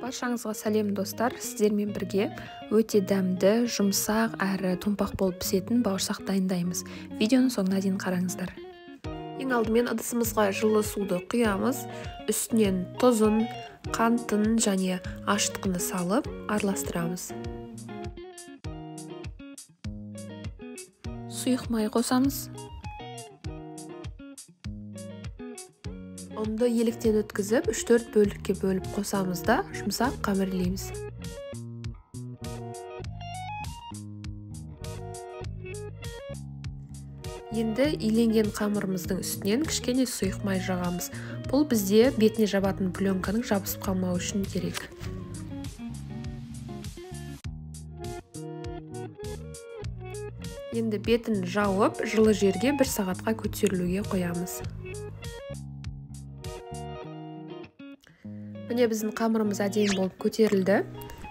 Баршаңызға сәлем достар, сіздермен бірге өте дәмді, жұмсақ әрі томпақ болып пісетін бауырсақ дайындаймыз. Видеоның соңына дейін қараңыздар. Ең алдымен ыдысымызға жылы суды құямыз, үстінен тұзын, қантын және ашытқыны салып араластырамыз. Сұйық май қосамыз. Онды еліктен өткізіп, 3-4 бөлікке бөліп қосамыз да, жұмсақ қамырлейміз. Енді иленген қамырымыздың үстінен кішкене сұйық май жағамыз. Бұл бізде бетіне жабатын пленканың жабысып қалмауы үшін керек. Енді бетін жауып, жылы жерге 1 сағатқа көтерілуге қоямыз. Міне біздің қамырымыз әдемі болып көтерілді.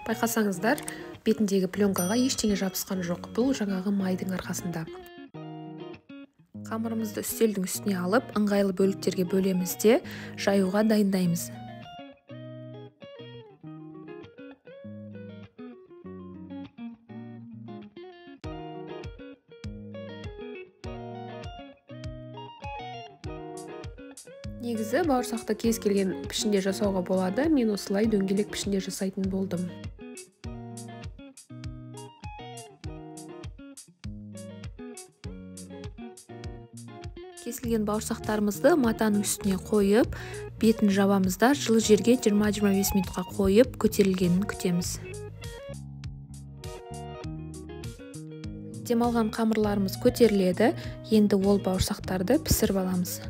Байқасаңыздар, бетіндегі пленкаға ештеңе жабысқан жоқ. Бұл жаңағы майдың арқасында. Қамырымызды үстелдің үстіне алып, ыңғайлы бөліктерге бөлеміз де жаюға дайындаймыз. Негізі бауырсақты кез келген пішінде жасауға болады. Мен осылай дөңгелек пішінде жасайтын болдым. Кесілген бауырсақтарымызды матаның үстіне қойып, бетін жабамыз да жылы жерге 20-25 минутқа қойып, көтерілгенін күтеміз. Демалған қамырларымыз көтеріледі. Енді ол бауырсақтарды пісіріп аламыз.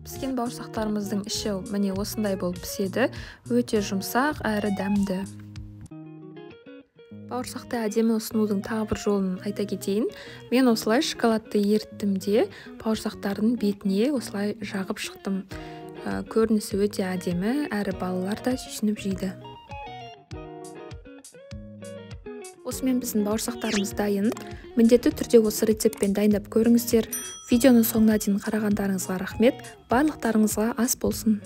Піскен бауырсақтарымыздың іші міне осындай болып піседі. Өте жұмсақ әрі дәмді. Бауырсақты әдемі ұсынудың тағы бір жолын айта кетейін. Мен осылай шоколадты еріттім де бауырсақтардың бетіне осылай жағып шықтым. Көрінісі өте әдемі, әрі балалар да сүйсініп жейді. Осымен біздің бауырсақтарымыз дайын. Міндетті түрде осы рецептпен дайындап көріңіздер. Видеоның соңына дейін қарағандарыңызға рахмет. Барлықтарыңызға ас болсын.